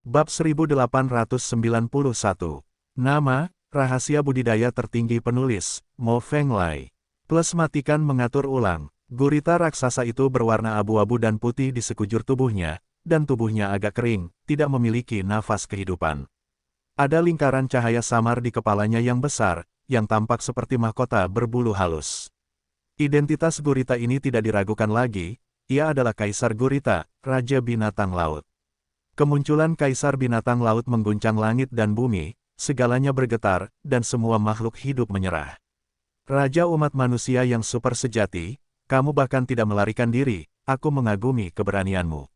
Bab 1891. Nama, rahasia budidaya tertinggi penulis, Mo Fenglai. Plus matikan mengatur ulang. Gurita raksasa itu berwarna abu-abu dan putih di sekujur tubuhnya, dan tubuhnya agak kering, tidak memiliki nafas kehidupan. Ada lingkaran cahaya samar di kepalanya yang besar, yang tampak seperti mahkota berbulu halus. Identitas gurita ini tidak diragukan lagi, ia adalah Kaisar Gurita, Raja Binatang Laut. Kemunculan Kaisar Binatang Laut mengguncang langit dan bumi, segalanya bergetar, dan semua makhluk hidup menyerah. Raja umat manusia yang super sejati, kamu bahkan tidak melarikan diri, aku mengagumi keberanianmu.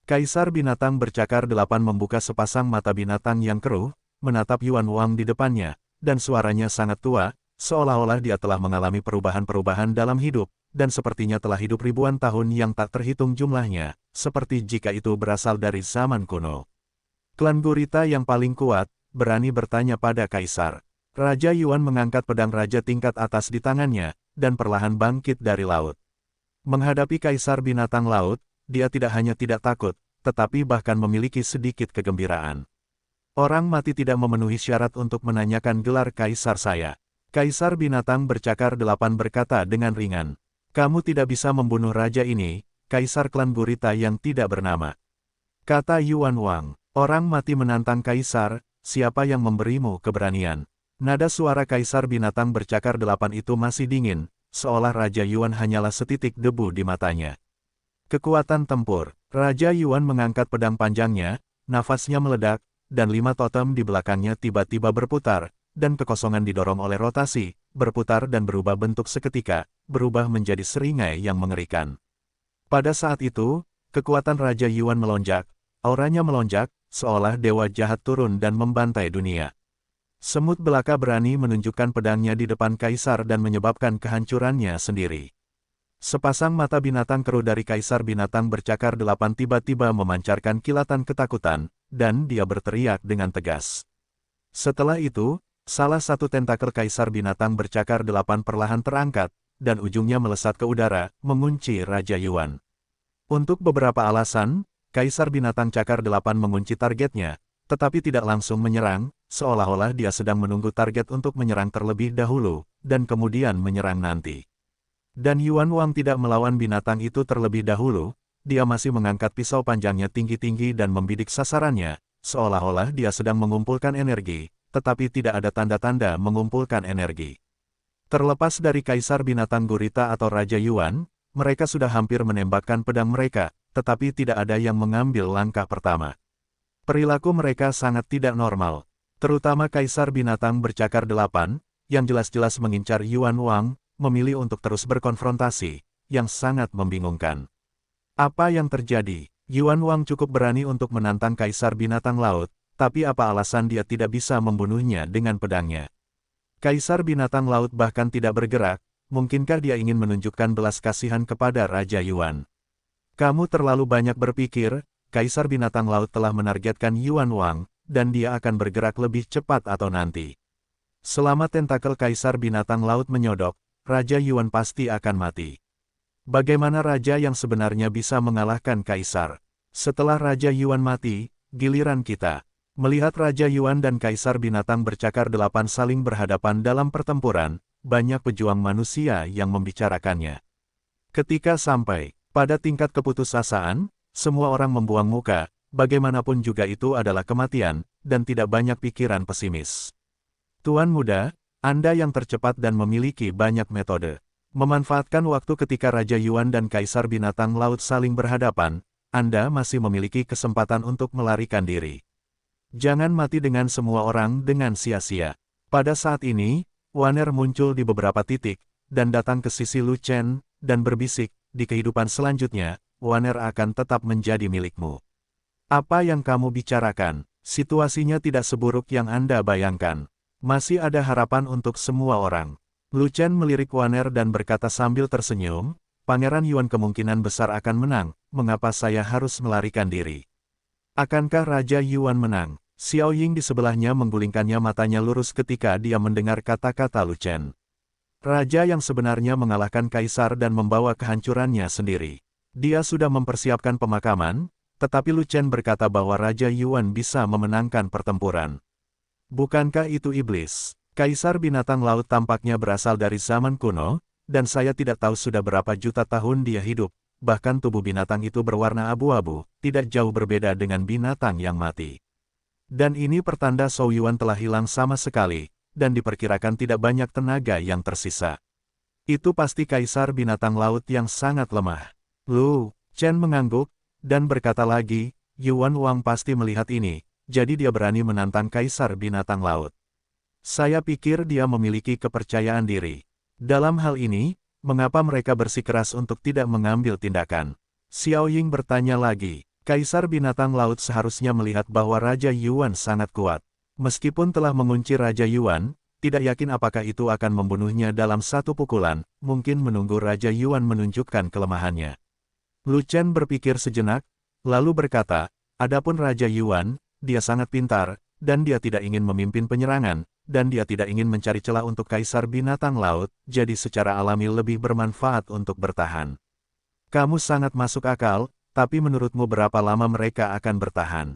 Kaisar Binatang bercakar 8 membuka sepasang mata binatang yang keruh, menatap Yuan Wang di depannya, dan suaranya sangat tua, seolah-olah dia telah mengalami perubahan-perubahan dalam hidup, dan sepertinya telah hidup ribuan tahun yang tak terhitung jumlahnya, seperti jika itu berasal dari zaman kuno. Klan Gurita yang paling kuat, berani bertanya pada Kaisar. Raja Yuan mengangkat pedang raja tingkat atas di tangannya, dan perlahan bangkit dari laut. Menghadapi Kaisar Binatang Laut, dia tidak hanya tidak takut, tetapi bahkan memiliki sedikit kegembiraan. Orang mati tidak memenuhi syarat untuk menanyakan gelar Kaisar saya. Kaisar Binatang bercakar 8 berkata dengan ringan. Kamu tidak bisa membunuh raja ini, Kaisar klan Gurita yang tidak bernama. Kata Yuan Wang, orang mati menantang Kaisar, siapa yang memberimu keberanian? Nada suara Kaisar Binatang bercakar 8 itu masih dingin, seolah Raja Yuan hanyalah setitik debu di matanya. Kekuatan tempur, Raja Yuan mengangkat pedang panjangnya, nafasnya meledak, dan 5 totem di belakangnya tiba-tiba berputar, dan kekosongan didorong oleh rotasi, berputar dan berubah bentuk seketika, berubah menjadi seringai yang mengerikan. Pada saat itu, kekuatan Raja Yuan melonjak, auranya melonjak, seolah dewa jahat turun dan membantai dunia. Semut belaka berani menunjukkan pedangnya di depan Kaisar dan menyebabkan kehancurannya sendiri. Sepasang mata binatang keruh dari Kaisar Binatang bercakar 8 tiba-tiba memancarkan kilatan ketakutan, dan dia berteriak dengan tegas. Setelah itu, salah satu tentakel Kaisar Binatang bercakar 8 perlahan terangkat, dan ujungnya melesat ke udara, mengunci Raja Yuan. Untuk beberapa alasan, Kaisar Binatang Cakar 8 mengunci targetnya, tetapi tidak langsung menyerang, seolah-olah dia sedang menunggu target untuk menyerang terlebih dahulu, dan kemudian menyerang nanti. Dan Yuan Wang tidak melawan binatang itu terlebih dahulu, dia masih mengangkat pisau panjangnya tinggi-tinggi dan membidik sasarannya, seolah-olah dia sedang mengumpulkan energi, tetapi tidak ada tanda-tanda mengumpulkan energi. Terlepas dari Kaisar Binatang Gurita atau Raja Yuan, mereka sudah hampir menembakkan pedang mereka, tetapi tidak ada yang mengambil langkah pertama. Perilaku mereka sangat tidak normal, terutama Kaisar Binatang bercakar 8, yang jelas-jelas mengincar Yuan Wang, memilih untuk terus berkonfrontasi, yang sangat membingungkan. Apa yang terjadi? Yuan Wang cukup berani untuk menantang Kaisar Binatang Laut, tapi apa alasan dia tidak bisa membunuhnya dengan pedangnya? Kaisar Binatang Laut bahkan tidak bergerak, mungkinkah dia ingin menunjukkan belas kasihan kepada Raja Yuan? Kamu terlalu banyak berpikir, Kaisar Binatang Laut telah menargetkan Yuan Wang, dan dia akan bergerak lebih cepat atau nanti. Selama tentakel Kaisar Binatang Laut menyodok, Raja Yuan pasti akan mati. Bagaimana Raja yang sebenarnya bisa mengalahkan Kaisar? Setelah Raja Yuan mati, giliran kita. Melihat Raja Yuan dan Kaisar Binatang bercakar 8 saling berhadapan dalam pertempuran, banyak pejuang manusia yang membicarakannya. Ketika sampai pada tingkat keputusasaan, semua orang membuang muka, bagaimanapun juga itu adalah kematian, dan tidak banyak pikiran pesimis. Tuan muda, Anda yang tercepat dan memiliki banyak metode. Memanfaatkan waktu ketika Raja Yuan dan Kaisar Binatang Laut saling berhadapan, Anda masih memiliki kesempatan untuk melarikan diri. Jangan mati dengan semua orang dengan sia-sia. Pada saat ini, Waner muncul di beberapa titik, dan datang ke sisi Lu Chen, dan berbisik, di kehidupan selanjutnya, Waner akan tetap menjadi milikmu. Apa yang kamu bicarakan, situasinya tidak seburuk yang Anda bayangkan. Masih ada harapan untuk semua orang. Lu Chen melirik Waner dan berkata sambil tersenyum, Pangeran Yuan kemungkinan besar akan menang, mengapa saya harus melarikan diri? Akankah Raja Yuan menang? Xiao Ying di sebelahnya menggulingkannya matanya lurus ketika dia mendengar kata-kata Lu Chen. Raja yang sebenarnya mengalahkan Kaisar dan membawa kehancurannya sendiri. Dia sudah mempersiapkan pemakaman, Tetapi Lu Chen berkata bahwa Raja Yuan bisa memenangkan pertempuran. Bukankah itu iblis? Kaisar binatang laut tampaknya berasal dari zaman kuno, dan saya tidak tahu sudah berapa juta tahun dia hidup. Bahkan tubuh binatang itu berwarna abu-abu, tidak jauh berbeda dengan binatang yang mati. Dan ini pertanda Zhou Yuan telah hilang sama sekali, dan diperkirakan tidak banyak tenaga yang tersisa. Itu pasti kaisar binatang laut yang sangat lemah. Lu Chen mengangguk, dan berkata lagi, Yuan Wang pasti melihat ini, jadi dia berani menantang kaisar binatang laut. Saya pikir dia memiliki kepercayaan diri. Dalam hal ini, mengapa mereka bersikeras untuk tidak mengambil tindakan? Xiao Ying bertanya lagi. Kaisar binatang laut seharusnya melihat bahwa Raja Yuan sangat kuat. Meskipun telah mengunci Raja Yuan, tidak yakin apakah itu akan membunuhnya dalam satu pukulan, mungkin menunggu Raja Yuan menunjukkan kelemahannya. Lu Chen berpikir sejenak, lalu berkata, adapun Raja Yuan, dia sangat pintar, dan dia tidak ingin memimpin penyerangan, dan dia tidak ingin mencari celah untuk kaisar binatang laut, jadi secara alami lebih bermanfaat untuk bertahan. Kamu sangat masuk akal, tapi menurutmu berapa lama mereka akan bertahan?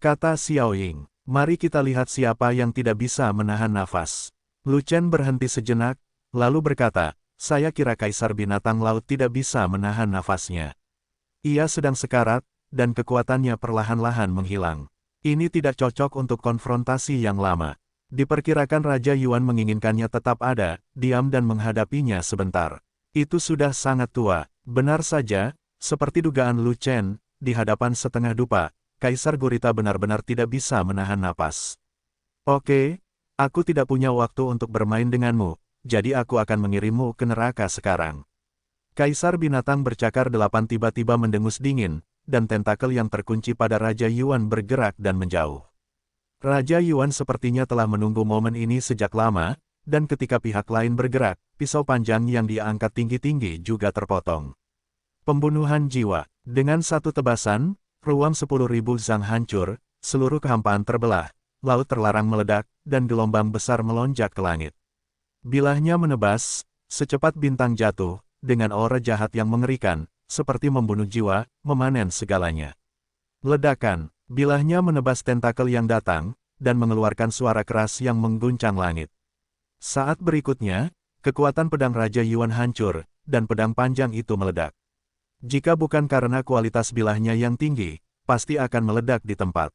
Kata Xiao Ying, mari kita lihat siapa yang tidak bisa menahan nafas. Lu Chen berhenti sejenak, lalu berkata, saya kira kaisar binatang laut tidak bisa menahan nafasnya. Ia sedang sekarat, dan kekuatannya perlahan-lahan menghilang. Ini tidak cocok untuk konfrontasi yang lama. Diperkirakan Raja Yuan menginginkannya tetap ada, diam dan menghadapinya sebentar. Itu sudah sangat tua. Benar saja, seperti dugaan Lu Chen, di hadapan setengah dupa, Kaisar Gurita benar-benar tidak bisa menahan napas. Oke, aku tidak punya waktu untuk bermain denganmu, jadi aku akan mengirimmu ke neraka sekarang. Kaisar binatang bercakar 8 tiba-tiba mendengus dingin, dan tentakel yang terkunci pada Raja Yuan bergerak dan menjauh. Raja Yuan sepertinya telah menunggu momen ini sejak lama, dan ketika pihak lain bergerak, pisau panjang yang dia angkat tinggi-tinggi juga terpotong. Pembunuhan jiwa. Dengan satu tebasan, ruang 10.000 zang hancur, seluruh kehampaan terbelah, laut terlarang meledak, dan gelombang besar melonjak ke langit. Bilahnya menebas, secepat bintang jatuh, dengan aura jahat yang mengerikan, seperti membunuh jiwa, memanen segalanya. Ledakan, bilahnya menebas tentakel yang datang, dan mengeluarkan suara keras yang mengguncang langit. Saat berikutnya, kekuatan pedang Raja Yuan hancur, dan pedang panjang itu meledak. Jika bukan karena kualitas bilahnya yang tinggi, pasti akan meledak di tempat.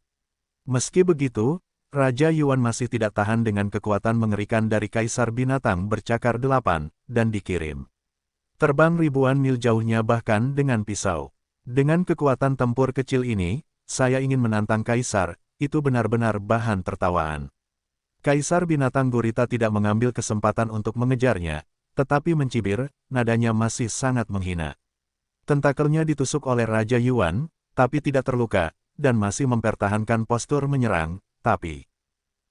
Meski begitu, Raja Yuan masih tidak tahan dengan kekuatan mengerikan dari Kaisar Binatang bercakar 8, dan dikirim. Terbang ribuan mil jauhnya bahkan dengan pisau. Dengan kekuatan tempur kecil ini, saya ingin menantang Kaisar, itu benar-benar bahan tertawaan. Kaisar Binatang Gurita tidak mengambil kesempatan untuk mengejarnya, tetapi mencibir, nadanya masih sangat menghina. Tentakelnya ditusuk oleh Raja Yuan, tapi tidak terluka, dan masih mempertahankan postur menyerang, tapi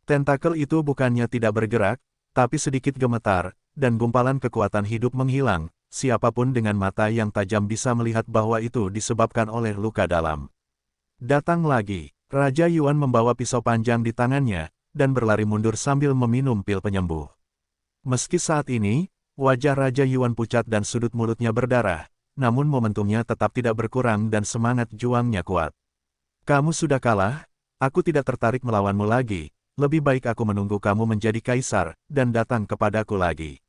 tentakel itu bukannya tidak bergerak, tapi sedikit gemetar, dan gumpalan kekuatan hidup menghilang. Siapapun dengan mata yang tajam bisa melihat bahwa itu disebabkan oleh luka dalam. Datang lagi, Raja Yuan membawa pisau panjang di tangannya, dan berlari mundur sambil meminum pil penyembuh. Meski saat ini, wajah Raja Yuan pucat dan sudut mulutnya berdarah, namun momentumnya tetap tidak berkurang dan semangat juangnya kuat. Kamu sudah kalah, aku tidak tertarik melawanmu lagi, lebih baik aku menunggu kamu menjadi kaisar, dan datang kepadaku lagi.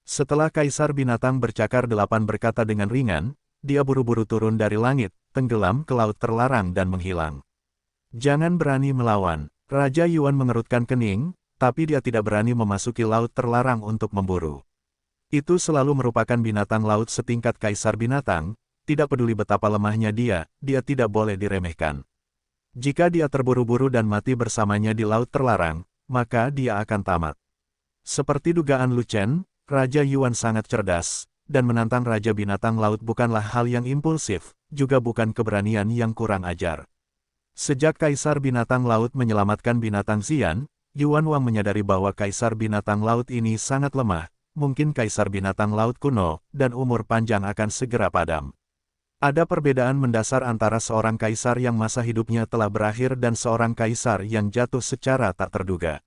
Setelah Kaisar Binatang bercakar 8 berkata dengan ringan, dia buru-buru turun dari langit, tenggelam ke laut terlarang dan menghilang. Jangan berani melawan. Raja Yuan mengerutkan kening, tapi dia tidak berani memasuki laut terlarang untuk memburu. Itu selalu merupakan binatang laut setingkat Kaisar Binatang, tidak peduli betapa lemahnya dia tidak boleh diremehkan. Jika dia terburu-buru dan mati bersamanya di laut terlarang, maka dia akan tamat. Seperti dugaan Lu Chen, Raja Yuan sangat cerdas, dan menantang Raja Binatang Laut bukanlah hal yang impulsif, juga bukan keberanian yang kurang ajar. Sejak Kaisar Binatang Laut menyelamatkan binatang Xian, Yuan Wang menyadari bahwa Kaisar Binatang Laut ini sangat lemah, mungkin Kaisar Binatang Laut kuno, dan umur panjang akan segera padam. Ada perbedaan mendasar antara seorang kaisar yang masa hidupnya telah berakhir dan seorang kaisar yang jatuh secara tak terduga.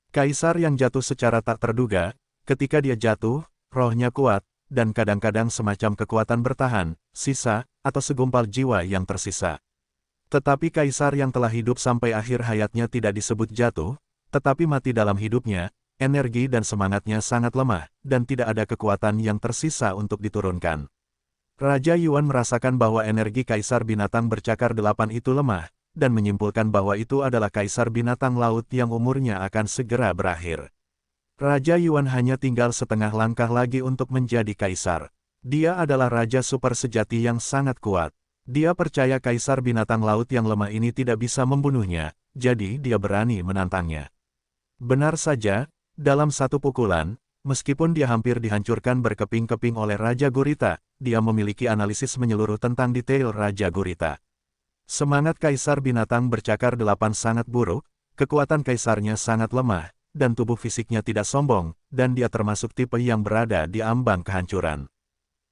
Kaisar yang jatuh secara tak terduga, ketika dia jatuh, rohnya kuat, dan kadang-kadang semacam kekuatan bertahan, sisa, atau segumpal jiwa yang tersisa. Tetapi kaisar yang telah hidup sampai akhir hayatnya tidak disebut jatuh, tetapi mati dalam hidupnya, energi dan semangatnya sangat lemah, dan tidak ada kekuatan yang tersisa untuk diturunkan. Raja Yuan merasakan bahwa energi kaisar binatang bercakar 8 itu lemah, dan menyimpulkan bahwa itu adalah kaisar binatang laut yang umurnya akan segera berakhir. Raja Yuan hanya tinggal setengah langkah lagi untuk menjadi kaisar. Dia adalah raja super sejati yang sangat kuat. Dia percaya kaisar binatang laut yang lemah ini tidak bisa membunuhnya, jadi dia berani menantangnya. Benar saja, dalam satu pukulan, meskipun dia hampir dihancurkan berkeping-keping oleh Raja Gurita, dia memiliki analisis menyeluruh tentang detail Raja Gurita. Semangat kaisar binatang bercakar 8 sangat buruk, kekuatan kaisarnya sangat lemah, dan tubuh fisiknya tidak sombong, dan dia termasuk tipe yang berada di ambang kehancuran.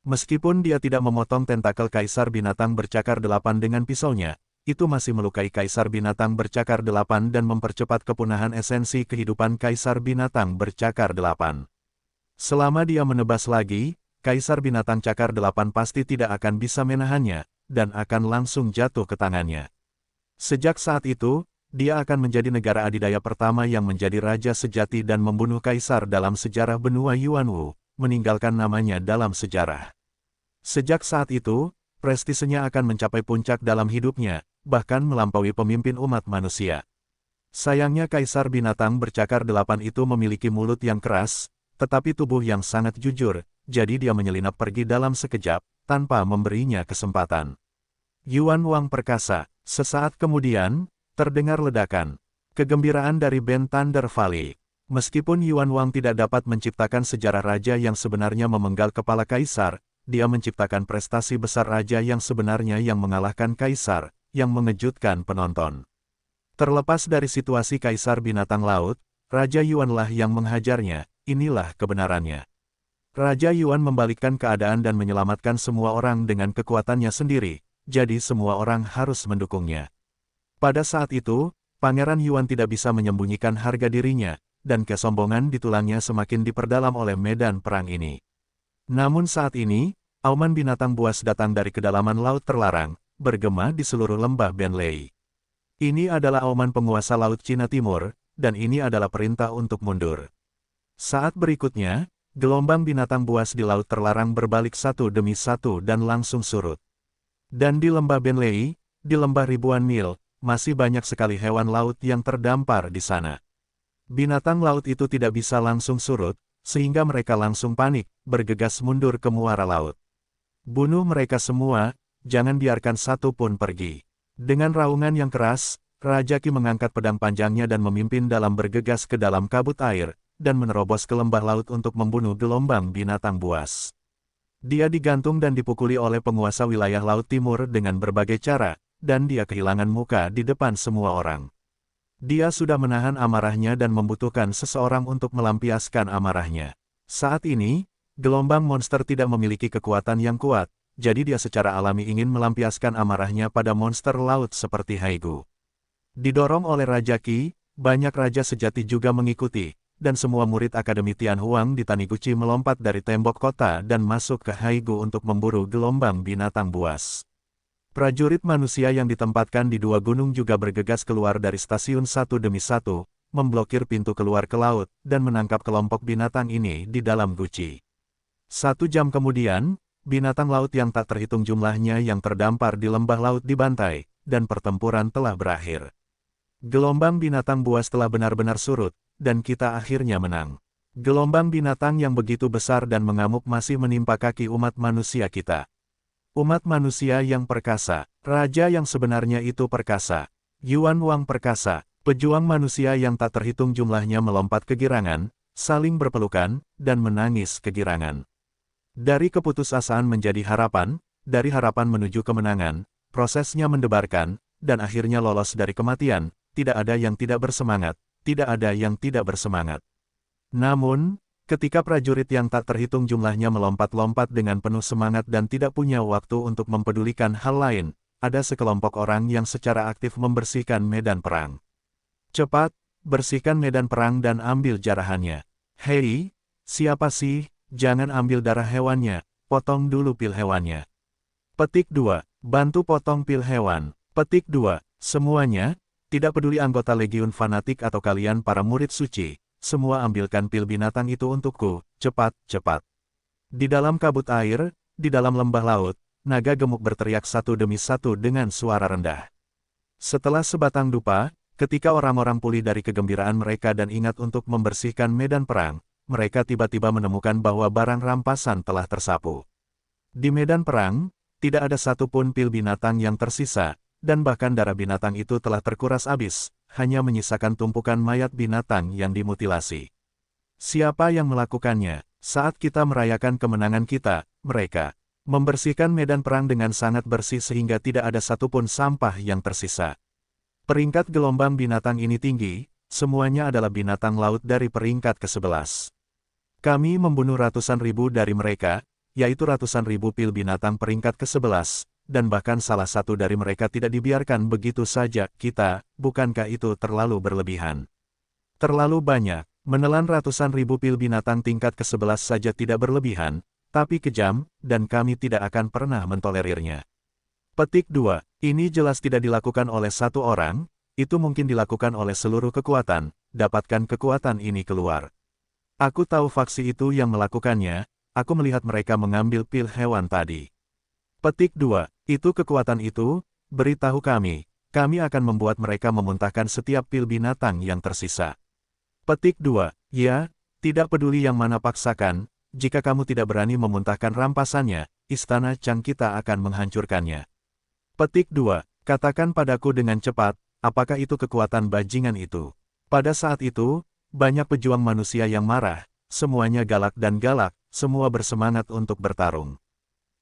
Meskipun dia tidak memotong tentakel kaisar binatang bercakar 8 dengan pisaunya, itu masih melukai kaisar binatang bercakar 8 dan mempercepat kepunahan esensi kehidupan kaisar binatang bercakar 8. Selama dia menebas lagi, kaisar binatang cakar 8 pasti tidak akan bisa menahannya, dan akan langsung jatuh ke tangannya. Sejak saat itu, dia akan menjadi negara adidaya pertama yang menjadi raja sejati dan membunuh kaisar dalam sejarah benua Yuanwu, meninggalkan namanya dalam sejarah. Sejak saat itu, prestisenya akan mencapai puncak dalam hidupnya, bahkan melampaui pemimpin umat manusia. Sayangnya kaisar binatang bercakar 8 itu memiliki mulut yang keras, tetapi tubuh yang sangat jujur, jadi dia menyelinap pergi dalam sekejap, tanpa memberinya kesempatan. Yuan Wang perkasa. Sesaat kemudian, terdengar ledakan. Kegembiraan dari band Thunder Valley. Meskipun Yuan Wang tidak dapat menciptakan sejarah raja yang sebenarnya memenggal kepala kaisar, dia menciptakan prestasi besar raja yang sebenarnya yang mengalahkan kaisar, yang mengejutkan penonton. Terlepas dari situasi kaisar binatang laut, Raja Yuanlah yang menghajarnya, inilah kebenarannya. Raja Yuan membalikkan keadaan dan menyelamatkan semua orang dengan kekuatannya sendiri, jadi semua orang harus mendukungnya. Pada saat itu, Pangeran Yuan tidak bisa menyembunyikan harga dirinya, dan kesombongan di tulangnya semakin diperdalam oleh medan perang ini. Namun saat ini, auman binatang buas datang dari kedalaman laut terlarang, bergema di seluruh lembah Benlei. Ini adalah auman penguasa laut Cina Timur, dan ini adalah perintah untuk mundur. Saat berikutnya, gelombang binatang buas di laut terlarang berbalik satu demi satu dan langsung surut. Dan di lembah Benlei, di lembah ribuan mil, masih banyak sekali hewan laut yang terdampar di sana. Binatang laut itu tidak bisa langsung surut, sehingga mereka langsung panik, bergegas mundur ke muara laut. Bunuh mereka semua, jangan biarkan satu pun pergi. Dengan raungan yang keras, Raja Qi mengangkat pedang panjangnya dan memimpin dalam bergegas ke dalam kabut air, dan menerobos ke lembah laut untuk membunuh gelombang binatang buas. Dia digantung dan dipukuli oleh penguasa wilayah Laut Timur dengan berbagai cara, dan dia kehilangan muka di depan semua orang. Dia sudah menahan amarahnya dan membutuhkan seseorang untuk melampiaskan amarahnya. Saat ini, gelombang monster tidak memiliki kekuatan yang kuat, jadi dia secara alami ingin melampiaskan amarahnya pada monster laut seperti Haigu. Didorong oleh Raja Qi, banyak raja sejati juga mengikuti, dan semua murid Akademi Tianhuang di Taniguchi melompat dari tembok kota dan masuk ke Haigu untuk memburu gelombang binatang buas. Prajurit manusia yang ditempatkan di dua gunung juga bergegas keluar dari stasiun satu demi satu, memblokir pintu keluar ke laut, dan menangkap kelompok binatang ini di dalam guci. 1 jam kemudian, binatang laut yang tak terhitung jumlahnya yang terdampar di lembah laut dibantai, dan pertempuran telah berakhir. Gelombang binatang buas telah benar-benar surut, dan kita akhirnya menang. Gelombang binatang yang begitu besar dan mengamuk masih menimpa kaki umat manusia kita. Umat manusia yang perkasa, raja yang sebenarnya itu perkasa. Yuan Wang perkasa, pejuang manusia yang tak terhitung jumlahnya melompat kegirangan, saling berpelukan, dan menangis kegirangan. Dari keputusasaan menjadi harapan, dari harapan menuju kemenangan, prosesnya mendebarkan, dan akhirnya lolos dari kematian, tidak ada yang tidak bersemangat, tidak ada yang tidak bersemangat. Namun, ketika prajurit yang tak terhitung jumlahnya melompat-lompat dengan penuh semangat dan tidak punya waktu untuk mempedulikan hal lain, ada sekelompok orang yang secara aktif membersihkan medan perang. Cepat, bersihkan medan perang dan ambil jarahannya. Hei, siapa sih? Jangan ambil darah hewannya, potong dulu pil hewannya. Petik 2. Bantu potong pil hewan. Petik 2. Semuanya, tidak peduli anggota Legiun Fanatik atau kalian para murid suci, semua ambilkan pil binatang itu untukku, cepat, cepat. Di dalam kabut air, di dalam lembah laut, naga gemuk berteriak satu demi satu dengan suara rendah. Setelah sebatang dupa, ketika orang-orang pulih dari kegembiraan mereka dan ingat untuk membersihkan medan perang, mereka tiba-tiba menemukan bahwa barang rampasan telah tersapu. Di medan perang, tidak ada satupun pil binatang yang tersisa, dan bahkan darah binatang itu telah terkuras habis, hanya menyisakan tumpukan mayat binatang yang dimutilasi. Siapa yang melakukannya? Saat kita merayakan kemenangan kita, mereka membersihkan medan perang dengan sangat bersih sehingga tidak ada satupun sampah yang tersisa. Peringkat gelombang binatang ini tinggi, semuanya adalah binatang laut dari peringkat ke-11. Kami membunuh ratusan ribu dari mereka, yaitu ratusan ribu pil binatang peringkat ke-11, dan bahkan salah satu dari mereka tidak dibiarkan begitu saja. Kita, bukankah itu terlalu berlebihan? Terlalu banyak, menelan ratusan ribu pil binatang tingkat ke-11 saja tidak berlebihan, tapi kejam, dan kami tidak akan pernah mentolerirnya. Petik 2. Ini jelas tidak dilakukan oleh satu orang, itu mungkin dilakukan oleh seluruh kekuatan, dapatkan kekuatan ini keluar. Aku tahu faksi itu yang melakukannya, aku melihat mereka mengambil pil hewan tadi. Petik 2. Itu kekuatan itu, beritahu kami akan membuat mereka memuntahkan setiap pil binatang yang tersisa. Petik 2. Ya, tidak peduli yang mana paksakan, jika kamu tidak berani memuntahkan rampasannya, istana Chang kita akan menghancurkannya. Petik 2. Katakan padaku dengan cepat, apakah itu kekuatan bajingan itu? Pada saat itu, banyak pejuang manusia yang marah, semuanya galak dan galak, semua bersemangat untuk bertarung.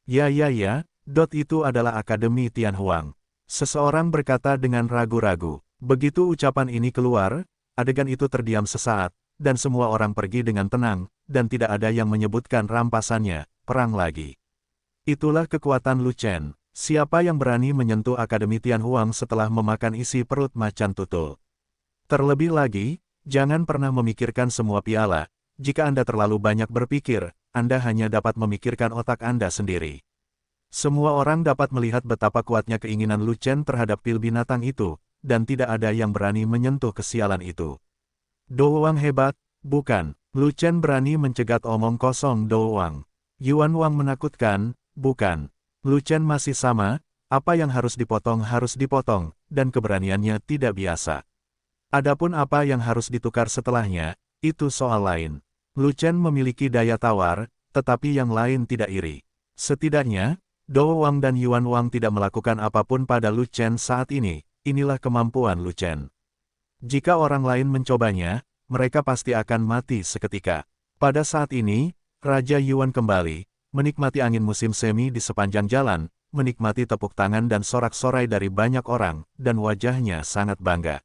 Ya, itu adalah Akademi Tianhuang. Seseorang berkata dengan ragu-ragu. Begitu ucapan ini keluar, adegan itu terdiam sesaat, dan semua orang pergi dengan tenang, dan tidak ada yang menyebutkan rampasannya, perang lagi. Itulah kekuatan Lu Chen. Siapa yang berani menyentuh Akademi Tianhuang setelah memakan isi perut macan tutul? Terlebih lagi, jangan pernah memikirkan semua piala. Jika Anda terlalu banyak berpikir, Anda hanya dapat memikirkan otak Anda sendiri. Semua orang dapat melihat betapa kuatnya keinginan Lu Chen terhadap pil binatang itu, dan tidak ada yang berani menyentuh kesialan itu. Dou Wang hebat, bukan? Lu Chen berani mencegat omong kosong Dou Wang. Yuan Wang menakutkan, bukan? Lu Chen masih sama, apa yang harus dipotong, dan keberaniannya tidak biasa. Adapun apa yang harus ditukar setelahnya, itu soal lain. Lu Chen memiliki daya tawar, tetapi yang lain tidak iri. Setidaknya, Dou Wang dan Yuan Wang tidak melakukan apapun pada Lu Chen saat ini, inilah kemampuan Lu Chen. Jika orang lain mencobanya, mereka pasti akan mati seketika. Pada saat ini, Raja Yuan kembali, menikmati angin musim semi di sepanjang jalan, menikmati tepuk tangan dan sorak-sorai dari banyak orang, dan wajahnya sangat bangga.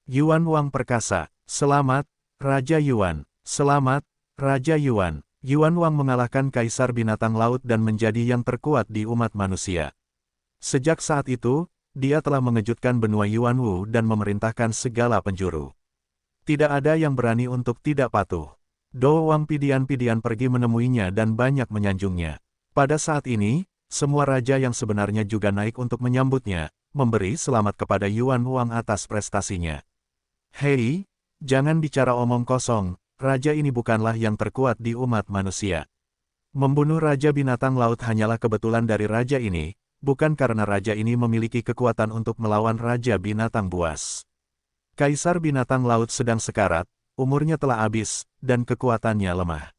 Yuan Wang perkasa, selamat, Raja Yuan, selamat, Raja Yuan. Yuan Wang mengalahkan Kaisar Binatang Laut dan menjadi yang terkuat di umat manusia. Sejak saat itu, dia telah mengejutkan benua Yuan Wu dan memerintahkan segala penjuru. Tidak ada yang berani untuk tidak patuh. Dou Wang pidian-pidian pergi menemuinya dan banyak menyanjungnya. Pada saat ini, semua raja yang sebenarnya juga naik untuk menyambutnya, memberi selamat kepada Yuan Wang atas prestasinya. Hei, jangan bicara omong kosong. Raja ini bukanlah yang terkuat di umat manusia. Membunuh Raja Binatang Laut hanyalah kebetulan dari raja ini, bukan karena raja ini memiliki kekuatan untuk melawan Raja Binatang Buas. Kaisar Binatang Laut sedang sekarat, umurnya telah habis, dan kekuatannya lemah.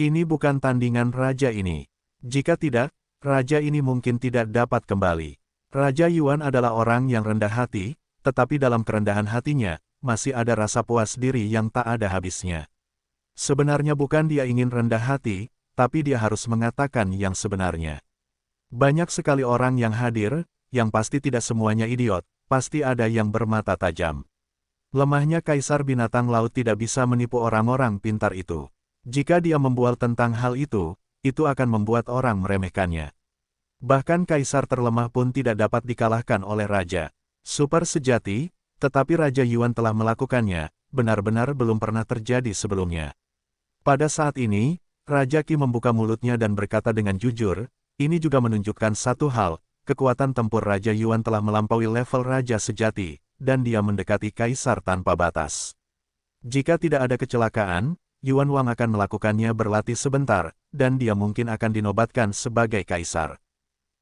Ini bukan tandingan raja ini. Jika tidak, raja ini mungkin tidak dapat kembali. Raja Yuan adalah orang yang rendah hati, tetapi dalam kerendahan hatinya, masih ada rasa puas diri yang tak ada habisnya. Sebenarnya bukan dia ingin rendah hati, tapi dia harus mengatakan yang sebenarnya. Banyak sekali orang yang hadir, yang pasti tidak semuanya idiot, pasti ada yang bermata tajam. Lemahnya Kaisar Binatang Laut tidak bisa menipu orang-orang pintar itu. Jika dia membual tentang hal itu akan membuat orang meremehkannya. Bahkan Kaisar terlemah pun tidak dapat dikalahkan oleh Raja Super sejati, tetapi Raja Yuan telah melakukannya, benar-benar belum pernah terjadi sebelumnya. Pada saat ini, Raja Qi membuka mulutnya dan berkata dengan jujur, ini juga menunjukkan satu hal, kekuatan tempur Raja Yuan telah melampaui level Raja Sejati, dan dia mendekati Kaisar tanpa batas. Jika tidak ada kecelakaan, Yuan Wang akan melakukannya berlatih sebentar, dan dia mungkin akan dinobatkan sebagai Kaisar.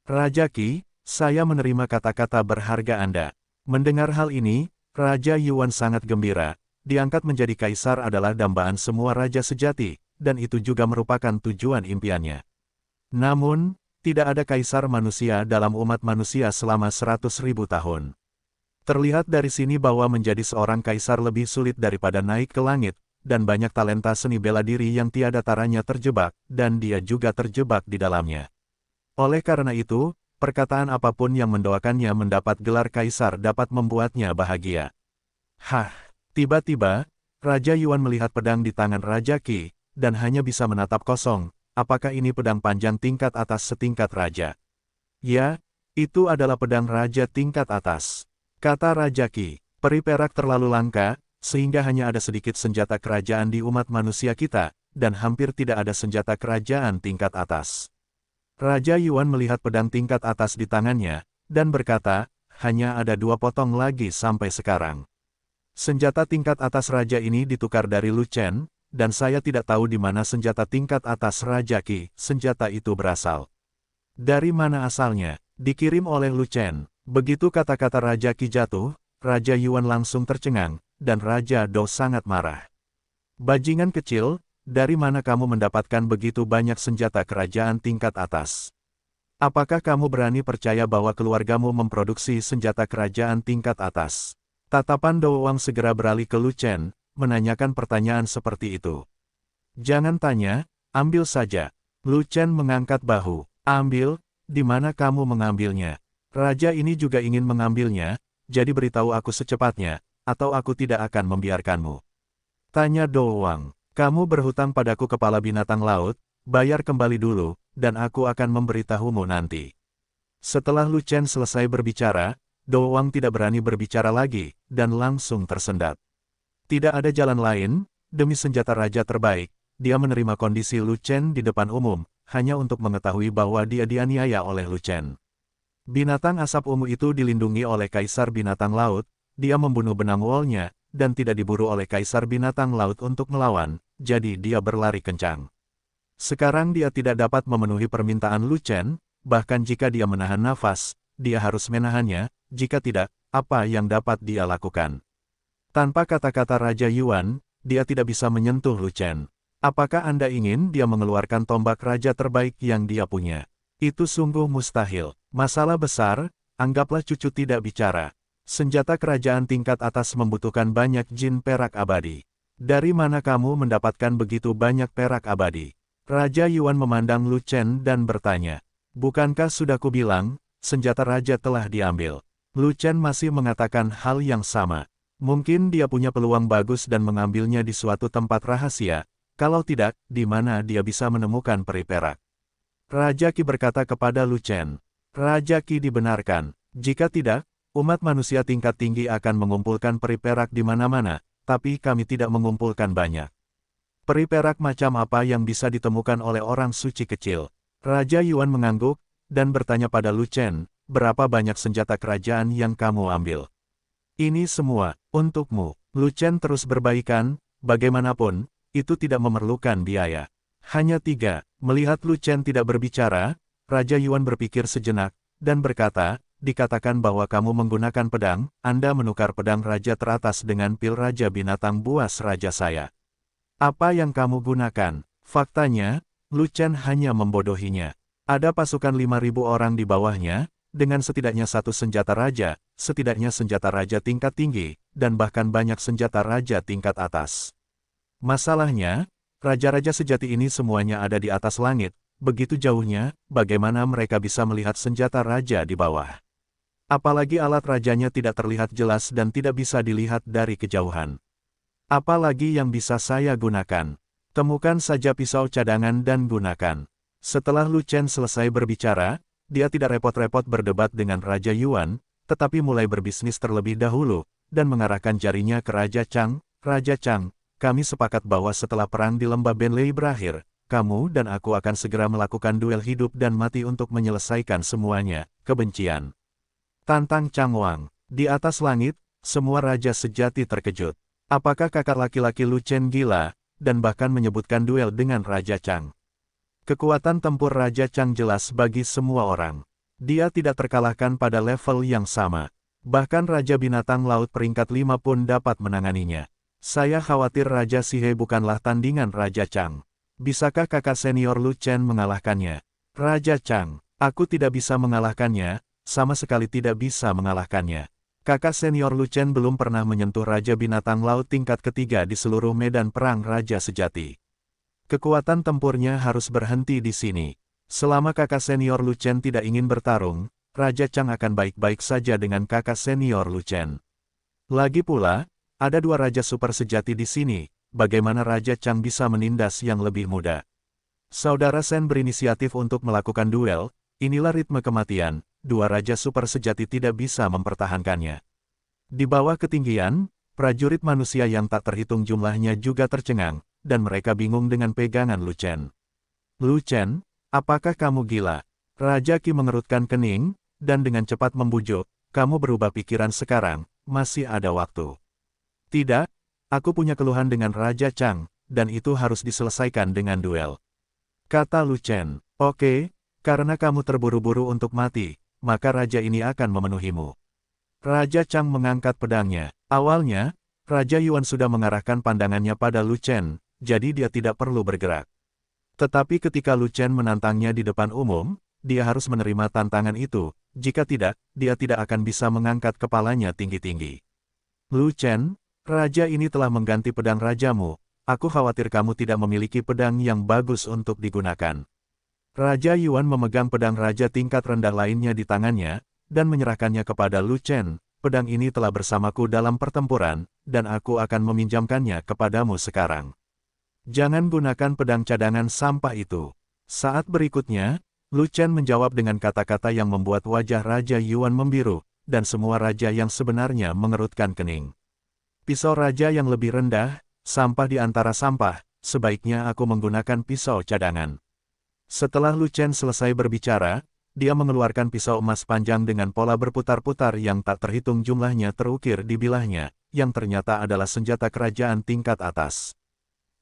Raja Qi, saya menerima kata-kata berharga Anda. Mendengar hal ini, Raja Yuan sangat gembira. Diangkat menjadi Kaisar adalah dambaan semua Raja Sejati, dan itu juga merupakan tujuan impiannya. Namun, tidak ada Kaisar manusia dalam umat manusia selama 100.000 tahun. Terlihat dari sini bahwa menjadi seorang Kaisar lebih sulit daripada naik ke langit, dan banyak talenta seni bela diri yang tiada taranya terjebak, dan dia juga terjebak di dalamnya. Oleh karena itu, perkataan apapun yang mendoakannya mendapat gelar Kaisar dapat membuatnya bahagia. Hah! Tiba-tiba, Raja Yuan melihat pedang di tangan Raja Qi, dan hanya bisa menatap kosong. Apakah ini pedang panjang tingkat atas setingkat raja? Ya, itu adalah pedang raja tingkat atas. Kata Raja Qi, peri perak terlalu langka, sehingga hanya ada sedikit senjata kerajaan di umat manusia kita, dan hampir tidak ada senjata kerajaan tingkat atas. Raja Yuan melihat pedang tingkat atas di tangannya, dan berkata, hanya ada 2 potong lagi sampai sekarang. Senjata tingkat atas raja ini ditukar dari Lu Chen, dan saya tidak tahu di mana senjata tingkat atas Raja Qi, senjata itu berasal. Dari mana asalnya? Dikirim oleh Lu Chen. Begitu kata-kata Raja Qi jatuh, Raja Yuan langsung tercengang, dan Raja Dou sangat marah. Bajingan kecil, dari mana kamu mendapatkan begitu banyak senjata kerajaan tingkat atas? Apakah kamu berani percaya bahwa keluargamu memproduksi senjata kerajaan tingkat atas? Tatapan Dou Wang segera beralih ke Lu Chen, menanyakan pertanyaan seperti itu. Jangan tanya, ambil saja. Lu Chen mengangkat bahu. Ambil, di mana kamu mengambilnya? Raja ini juga ingin mengambilnya, jadi beritahu aku secepatnya, atau aku tidak akan membiarkanmu. Tanya Dou Wang, kamu berhutang padaku kepala binatang laut, bayar kembali dulu, dan aku akan memberitahumu nanti. Setelah Lu Chen selesai berbicara, Dou Wang tidak berani berbicara lagi, dan langsung tersendat. Tidak ada jalan lain, demi senjata raja terbaik, dia menerima kondisi Lu Chen di depan umum, hanya untuk mengetahui bahwa dia dianiaya oleh Lu Chen. Binatang asap ungu itu dilindungi oleh Kaisar Binatang Laut, dia membunuh benang wolnya, dan tidak diburu oleh Kaisar Binatang Laut untuk melawan, jadi dia berlari kencang. Sekarang dia tidak dapat memenuhi permintaan Lu Chen, bahkan jika dia menahan nafas, dia harus menahannya, jika tidak, apa yang dapat dia lakukan? Tanpa kata-kata Raja Yuan, dia tidak bisa menyentuh Lu Chen. Apakah Anda ingin dia mengeluarkan tombak raja terbaik yang dia punya? Itu sungguh mustahil. Masalah besar, anggaplah cucu tidak bicara. Senjata kerajaan tingkat atas membutuhkan banyak jin perak abadi. Dari mana kamu mendapatkan begitu banyak perak abadi? Raja Yuan memandang Lu Chen dan bertanya. Bukankah sudah kubilang, senjata raja telah diambil? Lu Chen masih mengatakan hal yang sama. Mungkin dia punya peluang bagus dan mengambilnya di suatu tempat rahasia. Kalau tidak, di mana dia bisa menemukan peri perak? Raja Qi berkata kepada Lu Chen. Raja Qi dibenarkan. Jika tidak, umat manusia tingkat tinggi akan mengumpulkan peri perak di mana-mana, tapi kami tidak mengumpulkan banyak. Peri perak macam apa yang bisa ditemukan oleh orang suci kecil? Raja Yuan mengangguk, dan bertanya pada Lu Chen, berapa banyak senjata kerajaan yang kamu ambil? Ini semua, untukmu. Lu Chen terus berbaikan, bagaimanapun, itu tidak memerlukan biaya. Hanya 3, melihat Lu Chen tidak berbicara, Raja Yuan berpikir sejenak, dan berkata, dikatakan bahwa kamu menggunakan pedang, Anda menukar pedang raja teratas dengan pil raja binatang buas raja saya. Apa yang kamu gunakan? Faktanya, Lu Chen hanya membodohinya. Ada pasukan 5.000 orang di bawahnya, dengan setidaknya 1 senjata raja, setidaknya senjata raja tingkat tinggi, dan bahkan banyak senjata raja tingkat atas. Masalahnya, raja-raja sejati ini semuanya ada di atas langit, begitu jauhnya, bagaimana mereka bisa melihat senjata raja di bawah? Apalagi alat rajanya tidak terlihat jelas dan tidak bisa dilihat dari kejauhan. Apalagi yang bisa saya gunakan? Temukan saja pisau cadangan dan gunakan. Setelah Lu Chen selesai berbicara, dia tidak repot-repot berdebat dengan Raja Yuan, tetapi mulai berbisnis terlebih dahulu, dan mengarahkan jarinya ke Raja Chang. Raja Chang, kami sepakat bahwa setelah perang di lembah Benlei berakhir, kamu dan aku akan segera melakukan duel hidup dan mati untuk menyelesaikan semuanya, kebencian. Tantang Changwang. Di atas langit, semua raja sejati terkejut. Apakah kakak laki-laki Lu Chen gila, dan bahkan menyebutkan duel dengan Raja Chang? Kekuatan tempur Raja Chang jelas bagi semua orang. Dia tidak terkalahkan pada level yang sama. Bahkan Raja Binatang Laut peringkat 5 pun dapat menanganinya. Saya khawatir Raja Sihe bukanlah tandingan Raja Chang. Bisakah kakak senior Lu Chen mengalahkannya? Raja Chang, aku tidak bisa mengalahkannya, sama sekali tidak bisa mengalahkannya. Kakak senior Lu Chen belum pernah menyentuh Raja Binatang Laut tingkat ketiga di seluruh medan perang Raja Sejati. Kekuatan tempurnya harus berhenti di sini. Selama kakak senior Lu Chen tidak ingin bertarung, Raja Chang akan baik-baik saja dengan kakak senior Lu Chen. Lagi pula, ada dua Raja Super Sejati di sini, bagaimana Raja Chang bisa menindas yang lebih muda? Saudara Sen berinisiatif untuk melakukan duel, inilah ritme kematian. Dua Raja Super Sejati tidak bisa mempertahankannya. Di bawah ketinggian, prajurit manusia yang tak terhitung jumlahnya juga tercengang, dan mereka bingung dengan pegangan Lu Chen. Lu Chen, apakah kamu gila? Raja Qi mengerutkan kening, dan dengan cepat membujuk, kamu berubah pikiran sekarang, masih ada waktu. Tidak, aku punya keluhan dengan Raja Chang, dan itu harus diselesaikan dengan duel. Kata Lu Chen, oke, karena kamu terburu-buru untuk mati, maka raja ini akan memenuhimu. Raja Chang mengangkat pedangnya. Awalnya, Raja Yuan sudah mengarahkan pandangannya pada Lu Chen, jadi dia tidak perlu bergerak. Tetapi ketika Lu Chen menantangnya di depan umum, dia harus menerima tantangan itu, jika tidak, dia tidak akan bisa mengangkat kepalanya tinggi-tinggi. Lu Chen, raja ini telah mengganti pedang rajamu, aku khawatir kamu tidak memiliki pedang yang bagus untuk digunakan. Raja Yuan memegang pedang raja tingkat rendah lainnya di tangannya, dan menyerahkannya kepada Lu Chen. Pedang ini telah bersamaku dalam pertempuran, dan aku akan meminjamkannya kepadamu sekarang. Jangan gunakan pedang cadangan sampah itu. Saat berikutnya, Lu Chen menjawab dengan kata-kata yang membuat wajah Raja Yuan membiru, dan semua raja yang sebenarnya mengerutkan kening. Pisau raja yang lebih rendah, sampah di antara sampah, sebaiknya aku menggunakan pisau cadangan. Setelah Lu Chen selesai berbicara, dia mengeluarkan pisau emas panjang dengan pola berputar-putar yang tak terhitung jumlahnya terukir di bilahnya, yang ternyata adalah senjata kerajaan tingkat atas.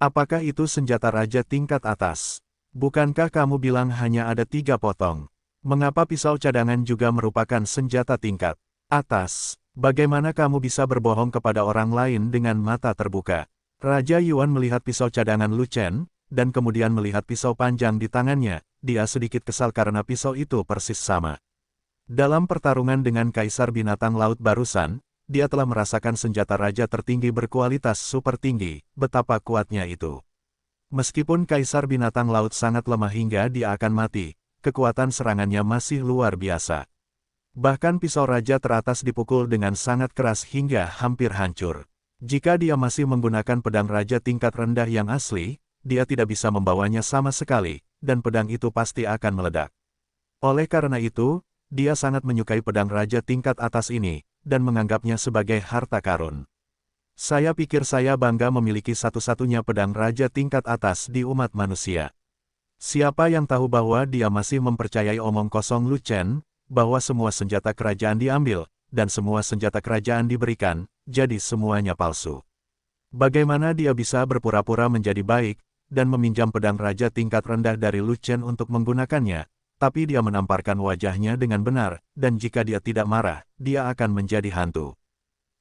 Apakah itu senjata raja tingkat atas? Bukankah kamu bilang hanya ada 3 potong? Mengapa pisau cadangan juga merupakan senjata tingkat atas? Bagaimana kamu bisa berbohong kepada orang lain dengan mata terbuka? Raja Yuan melihat pisau cadangan Lu Chen, dan kemudian melihat pisau panjang di tangannya, dia sedikit kesal karena pisau itu persis sama. Dalam pertarungan dengan Kaisar Binatang Laut barusan, dia telah merasakan senjata raja tertinggi berkualitas super tinggi, betapa kuatnya itu. Meskipun Kaisar Binatang Laut sangat lemah hingga dia akan mati, kekuatan serangannya masih luar biasa. Bahkan pisau raja teratas dipukul dengan sangat keras hingga hampir hancur. Jika dia masih menggunakan pedang raja tingkat rendah yang asli, dia tidak bisa membawanya sama sekali, dan pedang itu pasti akan meledak. Oleh karena itu, dia sangat menyukai pedang raja tingkat atas ini, dan menganggapnya sebagai harta karun. Saya pikir saya bangga memiliki satu-satunya pedang raja tingkat atas di umat manusia. Siapa yang tahu bahwa dia masih mempercayai omong kosong Lu Chen, bahwa semua senjata kerajaan diambil, dan semua senjata kerajaan diberikan, jadi semuanya palsu. Bagaimana dia bisa berpura-pura menjadi baik, dan meminjam pedang raja tingkat rendah dari Lu Chen untuk menggunakannya, tapi dia menamparkan wajahnya dengan benar, dan jika dia tidak marah, dia akan menjadi hantu.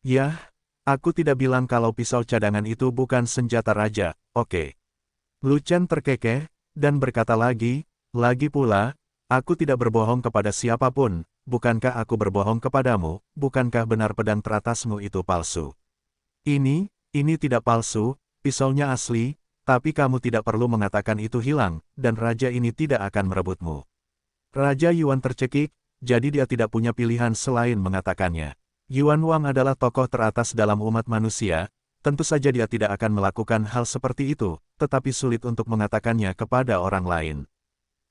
Yah, aku tidak bilang kalau pisau cadangan itu bukan senjata raja, oke. Lu Chen terkekeh, dan berkata lagi pula, aku tidak berbohong kepada siapapun, bukankah aku berbohong kepadamu, bukankah benar pedang teratasmu itu palsu? Ini tidak palsu, pisaunya asli, tapi kamu tidak perlu mengatakan itu hilang, dan raja ini tidak akan merebutmu. Raja Yuan tercekik, jadi dia tidak punya pilihan selain mengatakannya. Yuan Wang adalah tokoh teratas dalam umat manusia, tentu saja dia tidak akan melakukan hal seperti itu, tetapi sulit untuk mengatakannya kepada orang lain.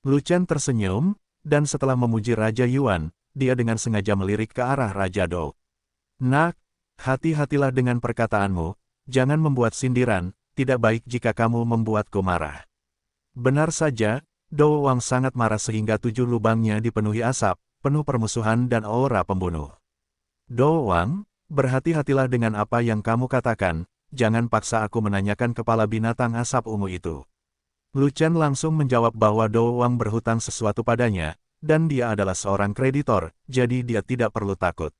Lu Chen tersenyum, dan setelah memuji Raja Yuan, dia dengan sengaja melirik ke arah Raja Dou. Nak, hati-hatilah dengan perkataanmu, jangan membuat sindiran, tidak baik jika kamu membuatku marah. Benar saja, Do Wang sangat marah sehingga 7 lubangnya dipenuhi asap, penuh permusuhan dan aura pembunuh. Do Wang, berhati-hatilah dengan apa yang kamu katakan, jangan paksa aku menanyakan kepala binatang asap ungu itu. Lu Chen langsung menjawab bahwa Do Wang berhutang sesuatu padanya, dan dia adalah seorang kreditor, jadi dia tidak perlu takut.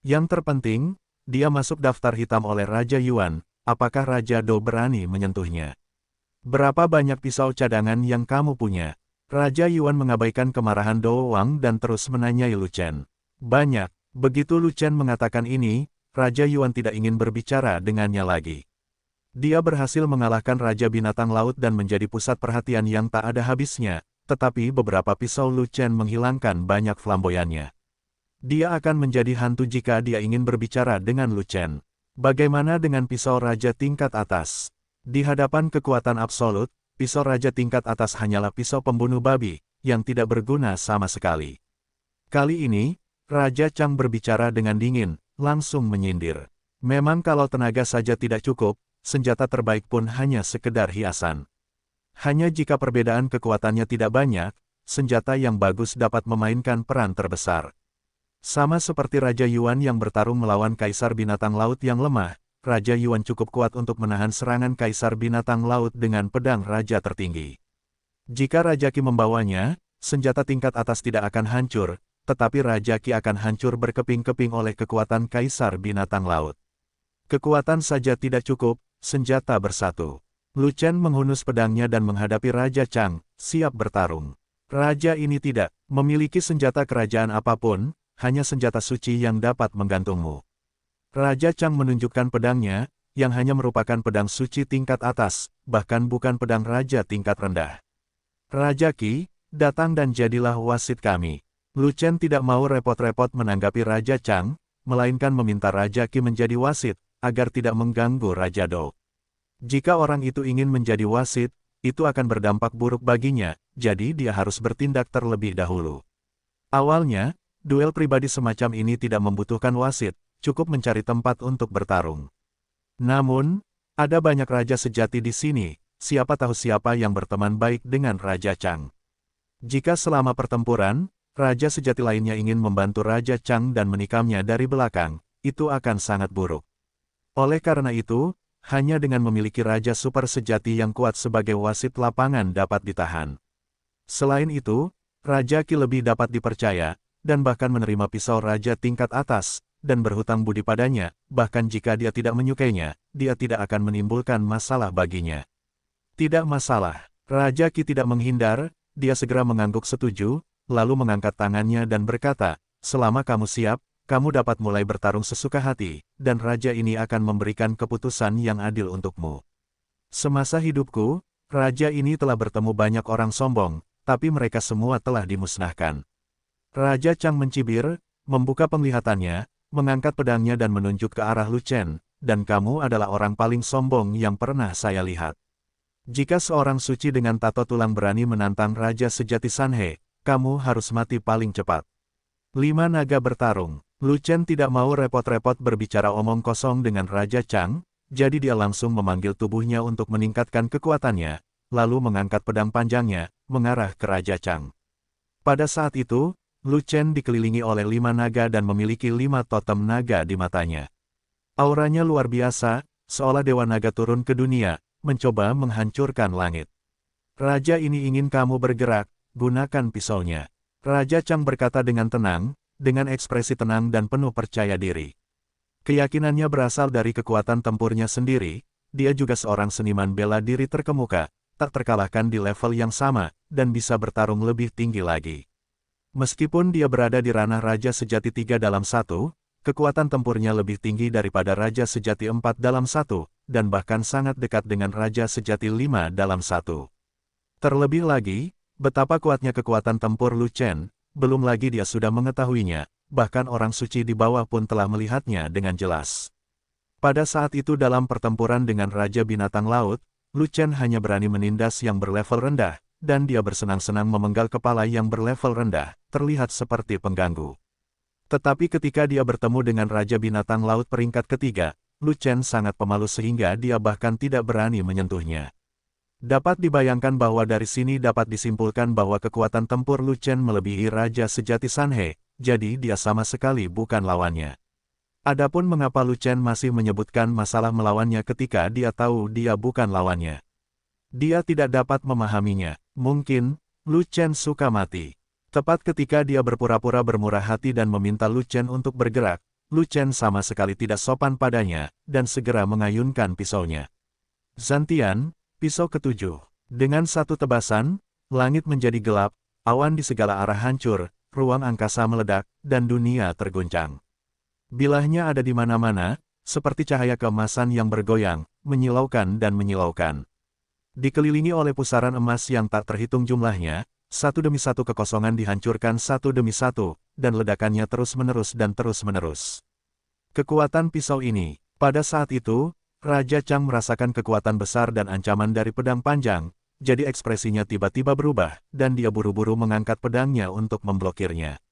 Yang terpenting, dia masuk daftar hitam oleh Raja Yuan, apakah Raja Do berani menyentuhnya? Berapa banyak pisau cadangan yang kamu punya? Raja Yuan mengabaikan kemarahan Do Wang dan terus menanyai Lu Chen. Banyak. Begitu Lu Chen mengatakan ini, Raja Yuan tidak ingin berbicara dengannya lagi. Dia berhasil mengalahkan Raja Binatang Laut dan menjadi pusat perhatian yang tak ada habisnya, tetapi beberapa pisau Lu Chen menghilangkan banyak flamboyannya. Dia akan menjadi hantu jika dia ingin berbicara dengan Lu Chen. Bagaimana dengan pisau Raja tingkat atas? Di hadapan kekuatan absolut, pisau Raja tingkat atas hanyalah pisau pembunuh babi, yang tidak berguna sama sekali. Kali ini, Raja Chang berbicara dengan dingin, langsung menyindir. Memang kalau tenaga saja tidak cukup, senjata terbaik pun hanya sekedar hiasan. Hanya jika perbedaan kekuatannya tidak banyak, senjata yang bagus dapat memainkan peran terbesar. Sama seperti Raja Yuan yang bertarung melawan Kaisar Binatang Laut yang lemah, Raja Yuan cukup kuat untuk menahan serangan Kaisar Binatang Laut dengan pedang Raja tertinggi. Jika Raja Qi membawanya, senjata tingkat atas tidak akan hancur, tetapi Raja Qi akan hancur berkeping-keping oleh kekuatan Kaisar Binatang Laut. Kekuatan saja tidak cukup, senjata bersatu. Lu Chen menghunus pedangnya dan menghadapi Raja Chang, siap bertarung. Raja ini tidak memiliki senjata kerajaan apapun, hanya senjata suci yang dapat menggantungmu. Raja Chang menunjukkan pedangnya, yang hanya merupakan pedang suci tingkat atas, bahkan bukan pedang raja tingkat rendah. Raja Qi, datang dan jadilah wasit kami. Lu Chen tidak mau repot-repot menanggapi Raja Chang, melainkan meminta Raja Qi menjadi wasit, agar tidak mengganggu Raja Do. Jika orang itu ingin menjadi wasit, itu akan berdampak buruk baginya, jadi dia harus bertindak terlebih dahulu. Awalnya, duel pribadi semacam ini tidak membutuhkan wasit, cukup mencari tempat untuk bertarung. Namun, ada banyak raja sejati di sini, siapa tahu siapa yang berteman baik dengan Raja Chang. Jika selama pertempuran, raja sejati lainnya ingin membantu Raja Chang dan menikamnya dari belakang, itu akan sangat buruk. Oleh karena itu, hanya dengan memiliki raja super sejati yang kuat sebagai wasit lapangan dapat ditahan. Selain itu, Raja Qi lebih dapat dipercaya, dan bahkan menerima pisau raja tingkat atas, dan berhutang budi padanya, bahkan jika dia tidak menyukainya, dia tidak akan menimbulkan masalah baginya. Tidak masalah. Raja Qi tidak menghindar, dia segera mengangguk setuju, lalu mengangkat tangannya dan berkata, selama kamu siap, kamu dapat mulai bertarung sesuka hati, dan raja ini akan memberikan keputusan yang adil untukmu. Semasa hidupku, raja ini telah bertemu banyak orang sombong, tapi mereka semua telah dimusnahkan. Raja Chang mencibir, membuka penglihatannya, mengangkat pedangnya dan menunjuk ke arah Lu Chen, dan kamu adalah orang paling sombong yang pernah saya lihat. Jika seorang suci dengan tato tulang berani menantang Raja sejati Sanhe, kamu harus mati paling cepat. 5 naga bertarung. Lu Chen tidak mau repot-repot berbicara omong kosong dengan Raja Chang, jadi dia langsung memanggil tubuhnya untuk meningkatkan kekuatannya, lalu mengangkat pedang panjangnya, mengarah ke Raja Chang. Pada saat itu, Lu Chen dikelilingi oleh 5 naga dan memiliki 5 totem naga di matanya. Auranya luar biasa, seolah dewa naga turun ke dunia, mencoba menghancurkan langit. Raja ini ingin kamu bergerak, gunakan pisaunya. Raja Chang berkata dengan tenang, dengan ekspresi tenang dan penuh percaya diri. Keyakinannya berasal dari kekuatan tempurnya sendiri, dia juga seorang seniman bela diri terkemuka, tak terkalahkan di level yang sama, dan bisa bertarung lebih tinggi lagi. Meskipun dia berada di ranah Raja Sejati 3 dalam 1, kekuatan tempurnya lebih tinggi daripada Raja Sejati 4 dalam 1, dan bahkan sangat dekat dengan Raja Sejati 5 dalam 1. Terlebih lagi, betapa kuatnya kekuatan tempur Lu Chen, belum lagi dia sudah mengetahuinya, bahkan orang suci di bawah pun telah melihatnya dengan jelas. Pada saat itu dalam pertempuran dengan Raja Binatang Laut, Lu Chen hanya berani menindas yang berlevel rendah, dan dia bersenang-senang memenggal kepala yang berlevel rendah, terlihat seperti pengganggu. Tetapi ketika dia bertemu dengan Raja Binatang Laut peringkat ketiga, Lu Chen sangat pemalu sehingga dia bahkan tidak berani menyentuhnya. Dapat dibayangkan bahwa dari sini dapat disimpulkan bahwa kekuatan tempur Lu Chen melebihi Raja Sejati Sanhe, jadi dia sama sekali bukan lawannya. Adapun mengapa Lu Chen masih menyebutkan masalah melawannya ketika dia tahu dia bukan lawannya. Dia tidak dapat memahaminya. Mungkin, Lu Chen suka mati. Tepat ketika dia berpura-pura bermurah hati dan meminta Lu Chen untuk bergerak, Lu Chen sama sekali tidak sopan padanya, dan segera mengayunkan pisaunya. Zantian, pisau ketujuh. Dengan satu tebasan, langit menjadi gelap, awan di segala arah hancur, ruang angkasa meledak, dan dunia terguncang. Bilahnya ada di mana-mana, seperti cahaya keemasan yang bergoyang, menyilaukan dan menyilaukan. Dikelilingi oleh pusaran emas yang tak terhitung jumlahnya, satu demi satu kekosongan dihancurkan satu demi satu, dan ledakannya terus-menerus dan terus-menerus. Kekuatan pisau ini, pada saat itu, Raja Chang merasakan kekuatan besar dan ancaman dari pedang panjang, jadi ekspresinya tiba-tiba berubah, dan dia buru-buru mengangkat pedangnya untuk memblokirnya.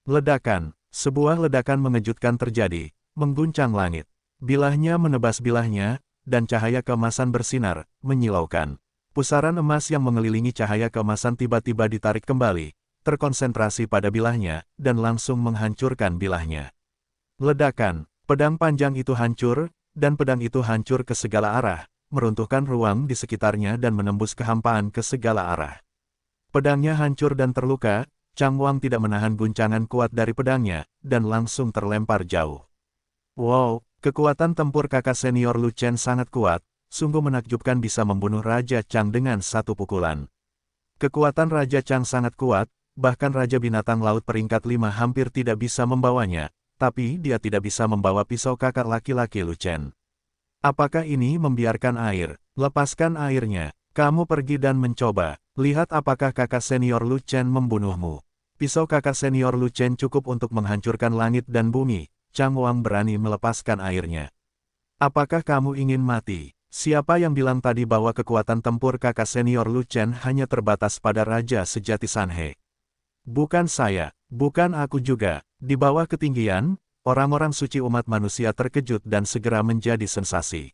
Ledakan, sebuah ledakan mengejutkan terjadi, mengguncang langit. Bilahnya menebas bilahnya, dan cahaya keemasan bersinar, menyilaukan. Pusaran emas yang mengelilingi cahaya keemasan tiba-tiba ditarik kembali, terkonsentrasi pada bilahnya, dan langsung menghancurkan bilahnya. Ledakan, pedang panjang itu hancur, dan pedang itu hancur ke segala arah, meruntuhkan ruang di sekitarnya dan menembus kehampaan ke segala arah. Pedangnya hancur dan terluka, Chang Wang tidak menahan guncangan kuat dari pedangnya, dan langsung terlempar jauh. Wow, kekuatan tempur kakak senior Lu Chen sangat kuat, sungguh menakjubkan bisa membunuh Raja Chang dengan satu pukulan. Kekuatan Raja Chang sangat kuat, bahkan Raja Binatang Laut peringkat 5 hampir tidak bisa membawanya, tapi dia tidak bisa membawa pisau kakak laki-laki Lu Chen. Apakah ini membiarkan air? Lepaskan airnya. Kamu pergi dan mencoba. Lihat apakah kakak senior Lu Chen membunuhmu. Pisau kakak senior Lu Chen cukup untuk menghancurkan langit dan bumi. Chang Wang berani melepaskan airnya. Apakah kamu ingin mati? Siapa yang bilang tadi bahwa kekuatan tempur kakak senior Lu Chen hanya terbatas pada Raja Sejati Sanhe? Bukan saya, bukan aku juga. Di bawah ketinggian, orang-orang suci umat manusia terkejut dan segera menjadi sensasi.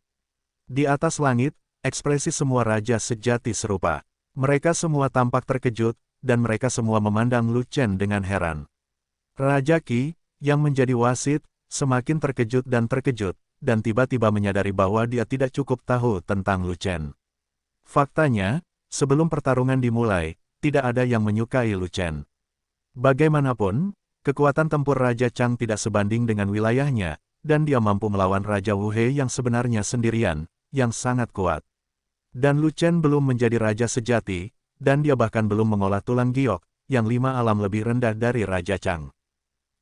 Di atas langit, ekspresi semua raja sejati serupa. Mereka semua tampak terkejut, dan mereka semua memandang Lu Chen dengan heran. Raja Qi, yang menjadi wasit, semakin terkejut, dan tiba-tiba menyadari bahwa dia tidak cukup tahu tentang Lu Chen. Faktanya, sebelum pertarungan dimulai, tidak ada yang menyukai Lu Chen. Bagaimanapun, kekuatan tempur Raja Chang tidak sebanding dengan wilayahnya, dan dia mampu melawan Raja Wu He yang sebenarnya sendirian, yang sangat kuat. Dan Lu Chen belum menjadi raja sejati, dan dia bahkan belum mengolah tulang giok, yang 5 alam lebih rendah dari Raja Chang.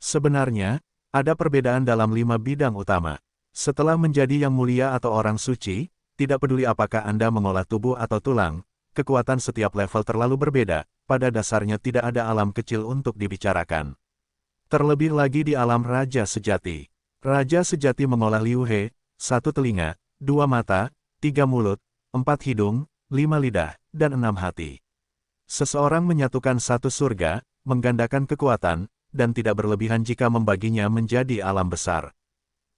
Sebenarnya, ada perbedaan dalam 5 bidang utama. Setelah menjadi yang mulia atau orang suci, tidak peduli apakah Anda mengolah tubuh atau tulang, kekuatan setiap level terlalu berbeda, pada dasarnya tidak ada alam kecil untuk dibicarakan. Terlebih lagi di alam Raja Sejati. Raja Sejati mengolah Liu He, 1 telinga, 2 mata, 3 mulut, 4 hidung, 5 lidah, dan 6 hati. Seseorang menyatukan 1 surga, menggandakan kekuatan, dan tidak berlebihan jika membaginya menjadi alam besar.